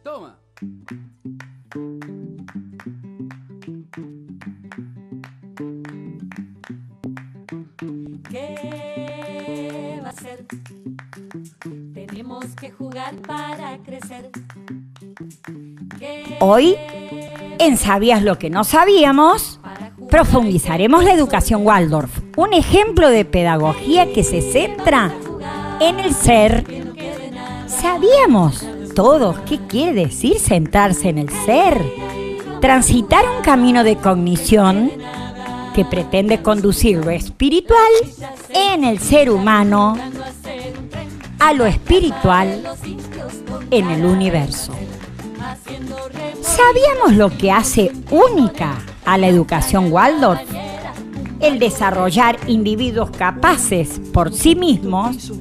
Toma. ¿Qué va a ser? Tenemos que jugar para crecer. Hoy, en ¿Sabías lo que no sabíamos?, profundizaremos la educación Waldorf, un ejemplo de pedagogía que se centra en el ser. ¿Sabíamos todos qué quiere decir centrarse en el ser? Transitar un camino de cognición que pretende conducir lo espiritual en el ser humano a lo espiritual en el universo. ¿Sabíamos lo que hace única a la educación Waldorf? El desarrollar individuos capaces por sí mismos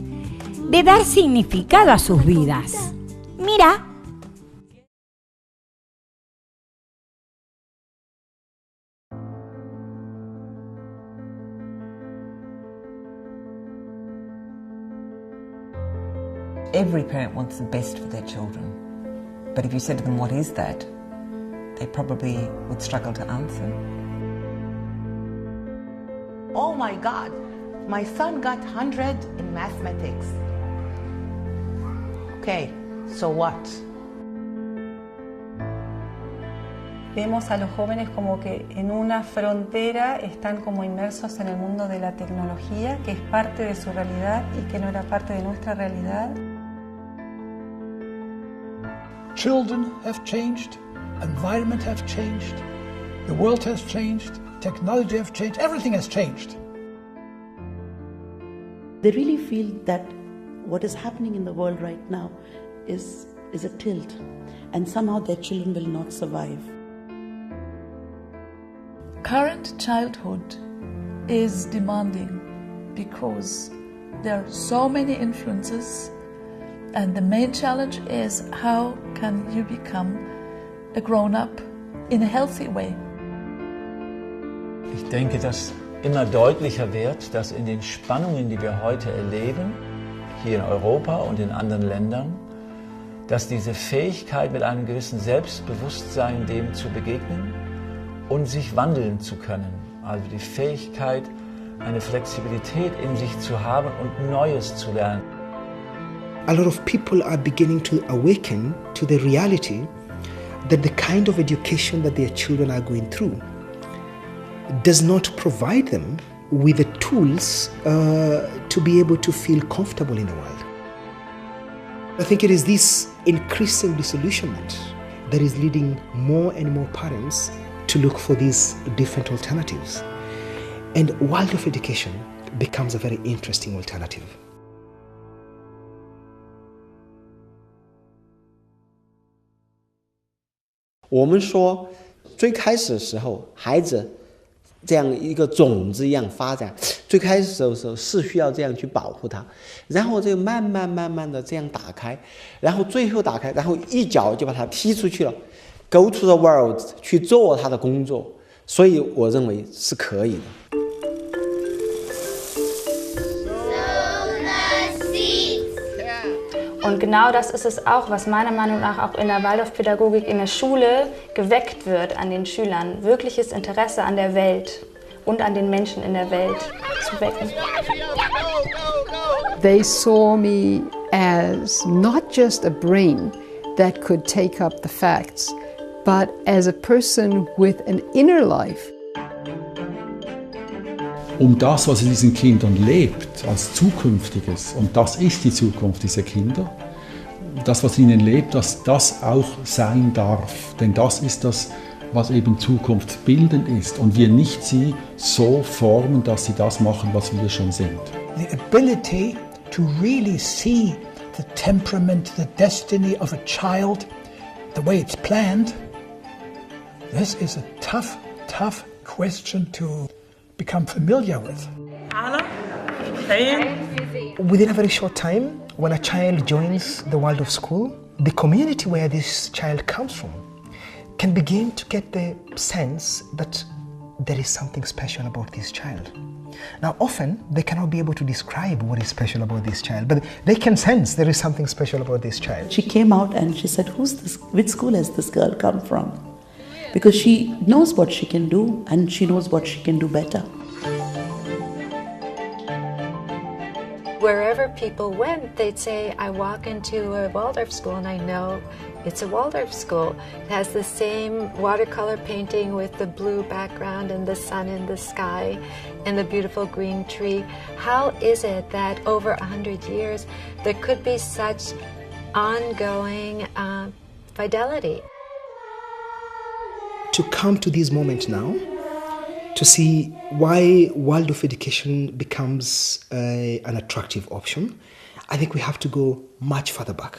de dar significado a sus vidas. Mira. Every parent wants the best for their children. But if you said to them, what is that? They probably would struggle to answer. Oh my God, my son got 100 in mathematics. Okay, so what? Vemos a los jóvenes como que en una frontera están como inmersos en el mundo de la tecnología, que es parte de su realidad y que no era parte de nuestra realidad. Children have changed, environment have changed, the world has changed, technology has changed, everything has changed. They really feel that what is happening in the world right now is a tilt, and somehow their children will not survive. Current childhood is demanding because there are so many influences, and the main challenge is how can you become a grown-up in a healthy way. Ich denke, dass immer deutlicher wird, dass in den Spannungen, die wir heute erleben, hier in Europa und in anderen Ländern, dass diese Fähigkeit mit einem gewissen Selbstbewusstsein dem zu begegnen und sich wandeln zu können. Also die Fähigkeit, eine Flexibilität in sich zu haben und Neues zu lernen. A lot of people are beginning to awaken to the reality that the kind of education that their children are going through does not provide them with the tools to be able to feel comfortable in the world. I think it is this increasing disillusionment that is leading more and more parents to look for these different alternatives. And Waldorf education becomes a very interesting alternative. 我们说，最开始的时候，孩子这样一个种子一样发展，最开始的时候是需要这样去保护它，然后就慢慢的这样打开，然后最后打开，然后一脚就把它踢出去了 ，go to the world 去做他的工作，所以我认为是可以的。Und genau das ist es auch, was meiner Meinung nach auch in der Waldorfpädagogik in der Schule geweckt wird an den Schülern. Wirkliches Interesse an der Welt und an den Menschen in der Welt zu wecken. They saw me as not just a brain that could take up the facts, but as a person with an inner life. Das, was in diesen Kindern lebt, als Zukünftiges, und das ist die Zukunft dieser Kinder, das, was in ihnen lebt, dass das auch sein darf. Denn das ist das, was eben zukunftsbildend ist. Und wir nicht sie so formen, dass sie das machen, was wir schon sind. The ability to really see the temperament, the destiny of a child, the way it's planned, this is a tough question to become familiar with. Within a very short time, when a child joins the Waldorf school, the community where this child comes from can begin to get the sense that there is something special about this child. Now, often they cannot be able to describe what is special about this child, but they can sense there is something special about this child. She came out and she said, "Who's this? Which school has this girl come from?" Because she knows what she can do and she knows what she can do better. Wherever people went, they'd say, I walk into a Waldorf school and I know it's a Waldorf school. It has the same watercolor painting with the blue background and the sun in the sky and the beautiful green tree. How is it that over 100 years there could be such ongoing fidelity? To come to this moment now, to see why Waldorf education becomes an attractive option, I think we have to go much further back.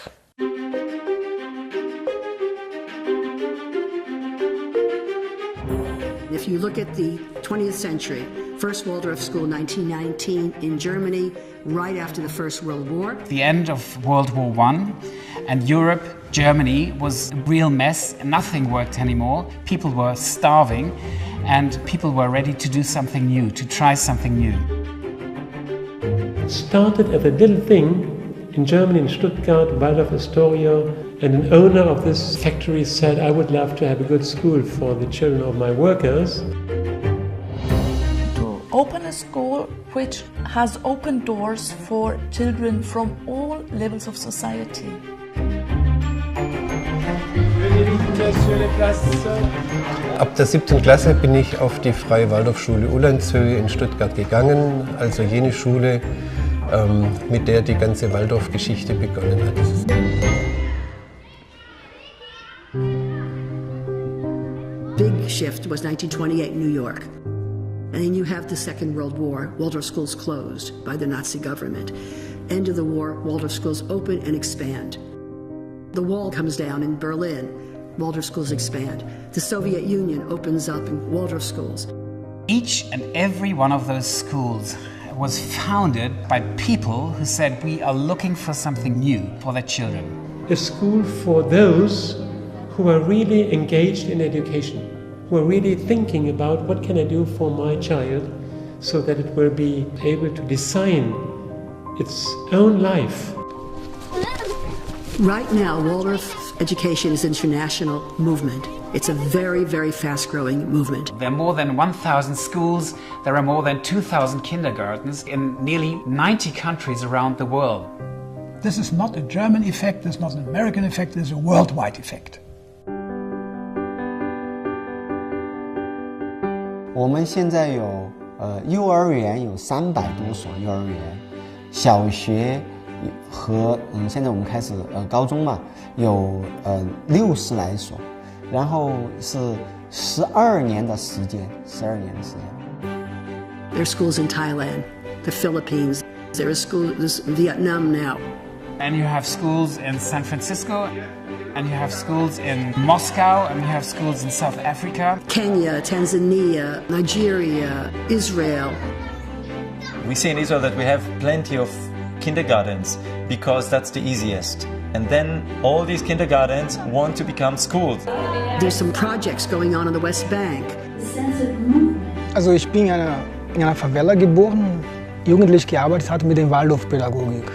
If you look at the 20th century, first Waldorf school, 1919 in Germany, right after the First World War. The end of World War I, and Europe, Germany, was a real mess. Nothing worked anymore. People were starving, and people were ready to do something new, to try something new. It started as a little thing in Germany, in Stuttgart, Waldorf Astoria, and an owner of this factory said, I would love to have a good school for the children of my workers. To open a school which has opened doors for children from all levels of society. Ab der 7. Klasse bin ich auf die Freie Waldorfschule Ulanzhöhe in Stuttgart gegangen, also jene Schule, mit der die ganze Waldorf-Geschichte begonnen hat. Big shift was 1928 in New York. And then you have the Second World War. Waldorf schools closed by the Nazi government. End of the war, Waldorf schools open and expand. The wall comes down in Berlin. Waldorf schools expand. The Soviet Union opens up in Waldorf schools. Each and every one of those schools was founded by people who said, we are looking for something new for their children. A school for those who are really engaged in education, who are really thinking about what can I do for my child so that it will be able to design its own life. Right now, Waldorf education is an international movement. It's a very, very fast-growing movement. There are more than 1,000 schools, there are more than 2,000 kindergartens in nearly 90 countries around the world. This is not a German effect, this is not an American effect, this is a worldwide effect. 我们现在有幼儿园有300多所幼儿园，小学和现在我们开始高中嘛，有60来所，然后是12年的时间。There are schools in Thailand, the Philippines. There are schools in Vietnam now. And you have schools in San Francisco, and you have schools in Moscow, and you have schools in South Africa. Kenya, Tanzania, Nigeria, Israel. We see in Israel that we have plenty of kindergartens because that's the easiest. And then all these kindergartens want to become schools. There's some projects going on the West Bank. Also ich bin in einer Favela geboren, jugendlich gearbeitet hatte mit der Waldorf-Pädagogik.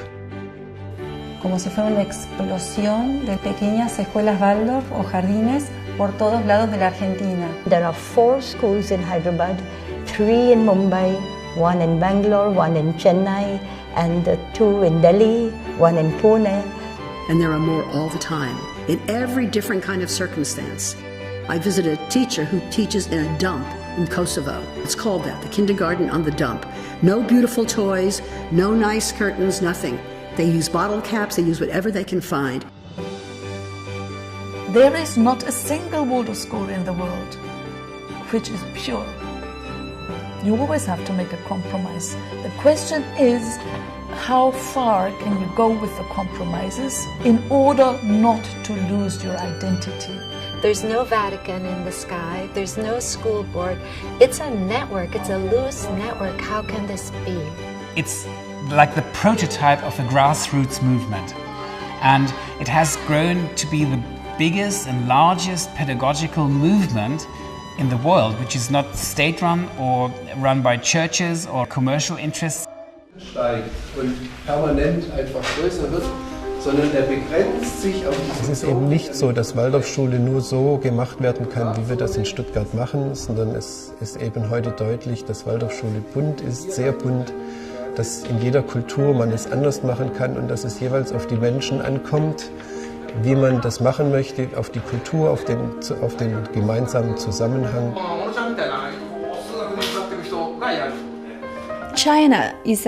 Como si fuera una explosión de pequeñas escuelas Waldorf o jardines por todos lados de la Argentina. There are 4 schools in Hyderabad, 3 in Mumbai, 1 in Bangalore, 1 in Chennai, and 2 in Delhi, 1 in Pune. And there are more all the time, in every different kind of circumstance. I visited a teacher who teaches in a dump in Kosovo. It's called that, the kindergarten on the dump. No beautiful toys, no nice curtains, nothing. They use bottle caps, they use whatever they can find. There is not a single Waldorf school in the world which is pure. You always have to make a compromise. The question is, how far can you go with the compromises in order not to lose your identity? There's no Vatican in the sky. There's no school board. It's a network. It's a loose network. How can this be? It's like the prototype of a grassroots movement. And it has grown to be the biggest and largest pedagogical movement in the world, which is not state-run or run by churches or commercial interests. Steigt und permanent einfach größer wird, sondern er begrenzt sich auf diese. Es ist eben nicht so, dass Waldorfschule nur so gemacht werden kann, wie wir das in Stuttgart machen, sondern es ist eben heute deutlich, dass Waldorfschule bunt ist, sehr bunt, dass in jeder Kultur man es anders machen kann und dass es jeweils auf die Menschen ankommt, wie man das machen möchte, auf die Kultur, auf den gemeinsamen Zusammenhang. China is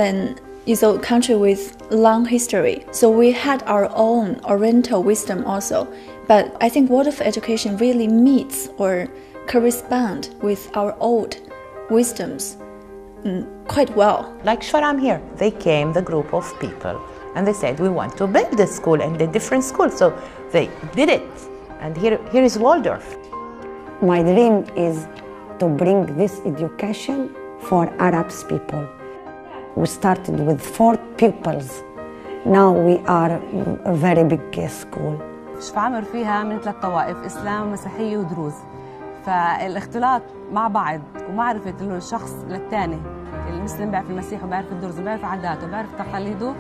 a country with long history, so we had our own Oriental wisdom also. But I think Waldorf education really meets or corresponds with our old wisdoms quite well. Like Sharam here, they came, the group of people, and they said, we want to build a school and a different school. So they did it. And here is Waldorf. My dream is to bring this education for Arab people. We started with 4 pupils. Now we are a very big school. شفعمر فيها من 3 طوائف، إسلام مسيحية ودروز. فالاختلاط مع بعض ومعرفة الشخص للثاني، المسلم بيعرف المسيح وبيعرف الدرز وبيعرف عاداته وبيعرف تقاليده،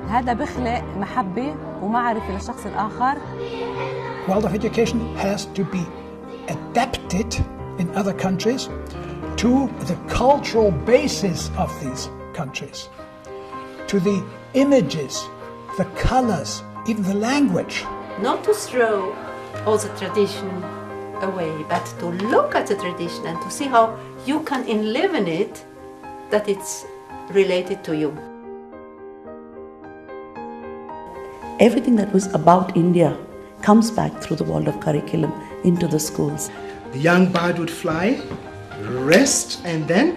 هذا بخلق محبة ومعرفة للشخص الآخر. Waldorf education has to be adapted in other countries to the cultural basis of these countries, to the images, the colors, even the language. Not to throw all the tradition away, but to look at the tradition and to see how you can live in it, that it's related to you. Everything that was about India comes back through the Waldorf curriculum into the schools. The young bird would fly, rest, and then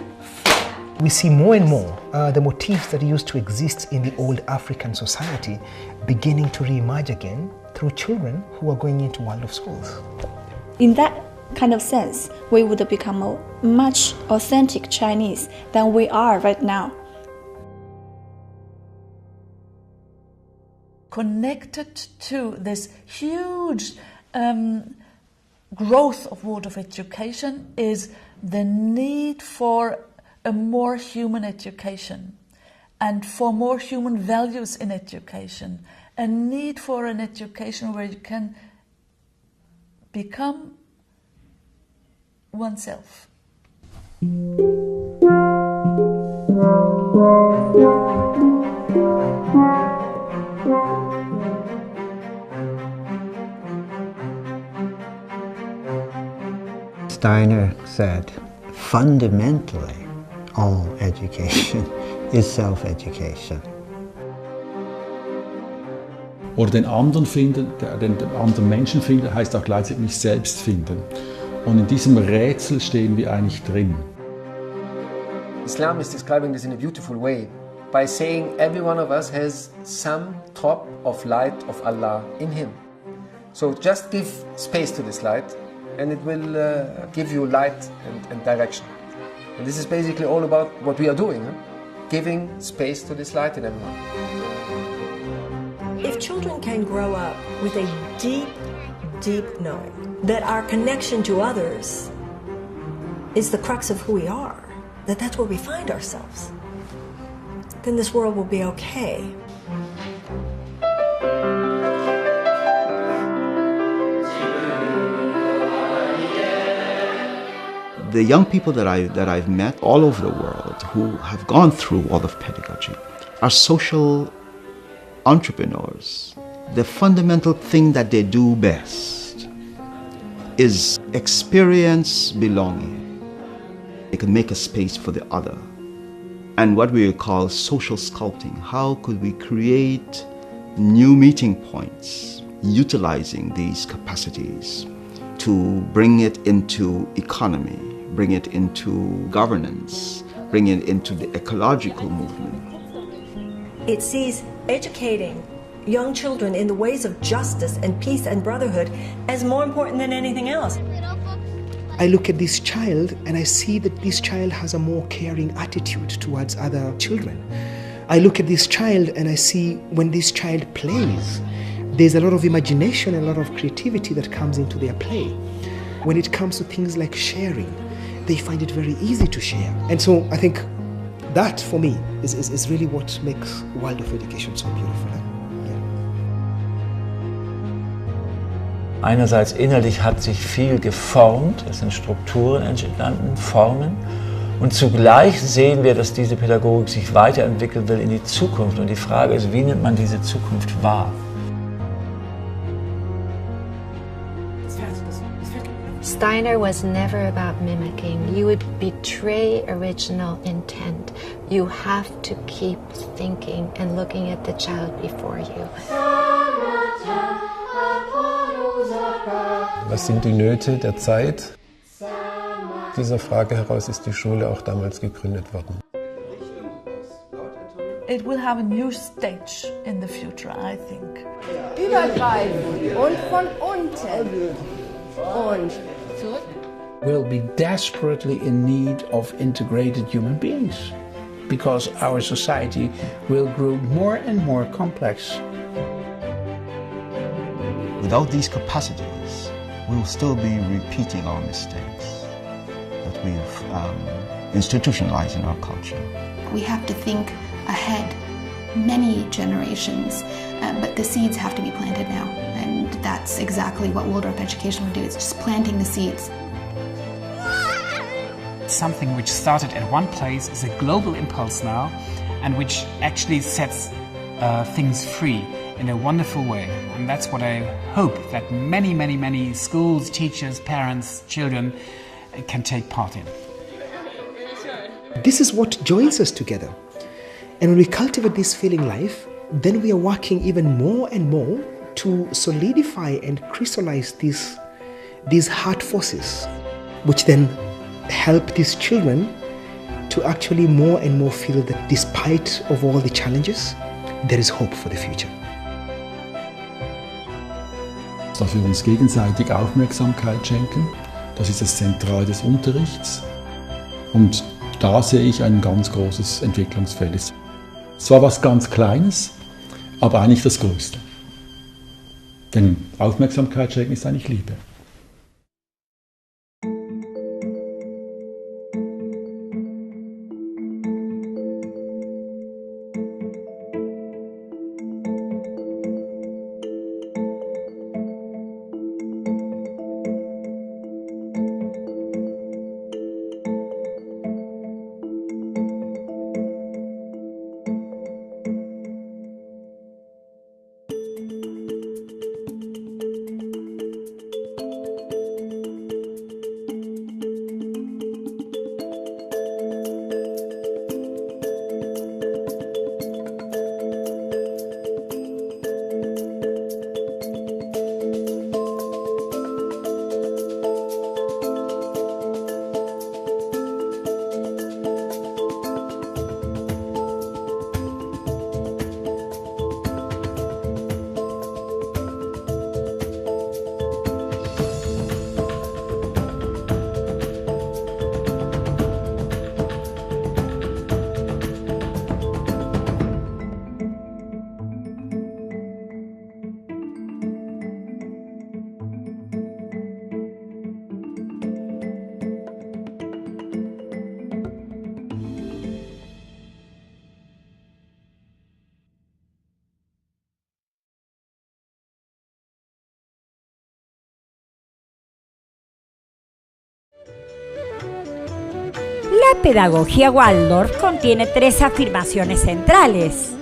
we see more and more the motifs that used to exist in the old African society beginning to re-emerge again through children who are going into Waldorf schools. In that kind of sense, we would become a much authentic Chinese than we are right now. Connected to this huge growth of Waldorf education is the need for a more human education and for more human values in education, a need for an education where you can become oneself. Steiner said, fundamentally, all education is self-education. Oder den anderen finden, den anderen Menschen finden, heißt auch gleichzeitig mich selbst finden. Und in diesem Rätsel stehen wir eigentlich drin. Islam is describing this in a beautiful way by saying every one of us has some drop of light of Allah in him. So just give space to this light and it will give you light and direction. And this is basically all about what we are doing, giving space to this light in everyone. If children can grow up with a deep, deep knowing that our connection to others is the crux of who we are, that's where we find ourselves, then this world will be okay. The young people that I've met all over the world who have gone through Waldorf pedagogy are social entrepreneurs. The fundamental thing that they do best is experience belonging. They can make a space for the other. And what we call social sculpting. How could we create new meeting points utilizing these capacities to bring it into economy, bring it into governance, bring it into the ecological movement. It sees educating young children in the ways of justice and peace and brotherhood as more important than anything else. I look at this child and I see that this child has a more caring attitude towards other children. I look at this child and I see when this child plays, there's a lot of imagination and a lot of creativity that comes into their play. When it comes to things like sharing, they find it very easy to share. And so I think that for me is really what makes Waldorf education so beautiful. Einerseits innerlich hat sich viel geformt, es sind Strukturen entstanden, Formen. Und zugleich sehen wir, dass diese Pädagogik sich weiterentwickeln will in die Zukunft. Und die Frage ist, wie nimmt man diese Zukunft wahr? Steiner was never about mimicking. You would betray original intent. You have to keep thinking and looking at the child before you. Was sind die Nöte der Zeit? Dieser Frage heraus ist die Schule auch damals gegründet worden. It will have a new stage in the future, I think. Übergreifend und von unten und zurück. We'll be desperately in need of integrated human beings because our society will grow more and more complex. Without these capacities, we will still be repeating our mistakes that we've institutionalized in our culture. We have to think ahead many generations, but the seeds have to be planted now. And that's exactly what Waldorf education would do. It's just planting the seeds. Something which started at one place is a global impulse now, and which actually sets things free in a wonderful way. And that's what I hope that many, many, many schools, teachers, parents, children can take part in. This is what joins us together. And when we cultivate this feeling life, then we are working even more and more to solidify and crystallize these heart forces, which then help these children to actually more and more feel that despite of all the challenges, there is hope for the future. Dass wir uns gegenseitig Aufmerksamkeit schenken, das ist das Zentrale des Unterrichts. Und da sehe ich ein ganz großes Entwicklungsfeld. Es war was ganz Kleines, aber eigentlich das Größte. Denn Aufmerksamkeit schenken ist eigentlich Liebe. La pedagogía Waldorf contiene 3 afirmaciones centrales.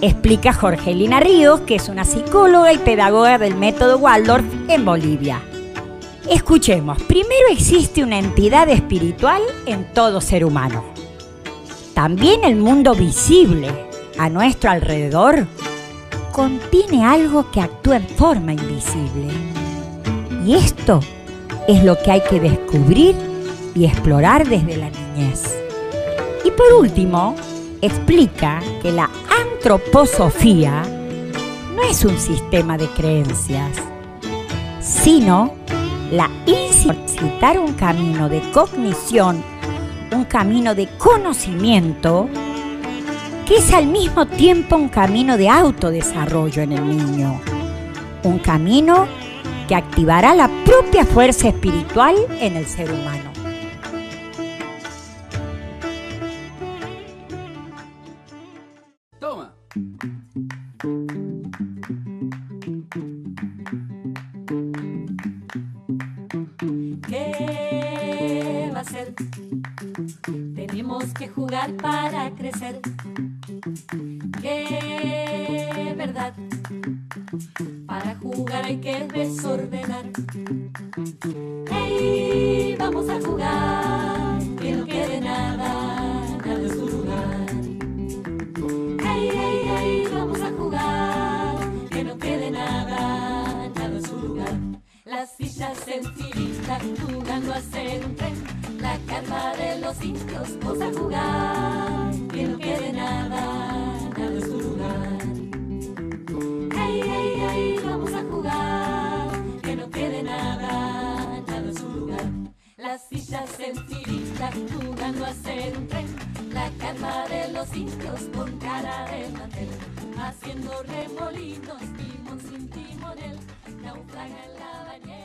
Explica Jorgelina Ríos, que es una psicóloga y pedagoga del método Waldorf en Bolivia. Escuchemos, primero existe una entidad espiritual en todo ser humano. También el mundo visible a nuestro alrededor contiene algo que actúa en forma invisible. Y esto es lo que hay que descubrir y explorar desde la niñez. Y por último, explica que la antroposofía no es un sistema de creencias, sino la incitar un camino de cognición, un camino de conocimiento, que es al mismo tiempo un camino de autodesarrollo en el niño, un camino que activará la propia fuerza espiritual en el ser humano. Toma. ¿Qué va a ser? Tenemos que jugar para crecer. ¡Qué verdad! Para jugar hay que desordenar. ¡Hey! Vamos a jugar, que no quede nada, nada en su lugar. ¡Hey, hey, hey! Vamos a jugar, que no quede nada, nada en su lugar. Las sillas en filita jugando a ser un tren. La carpa de los indios, vamos a jugar, que no quede nada, nada en su lugar. Hey, hey, hey, vamos a jugar, que no quede nada, nada en su lugar. Las sillas en filita jugando a ser un tren. La carpa de los indios con cara de mantel, haciendo remolinos, timón sin timonel, naufraga en la bañera.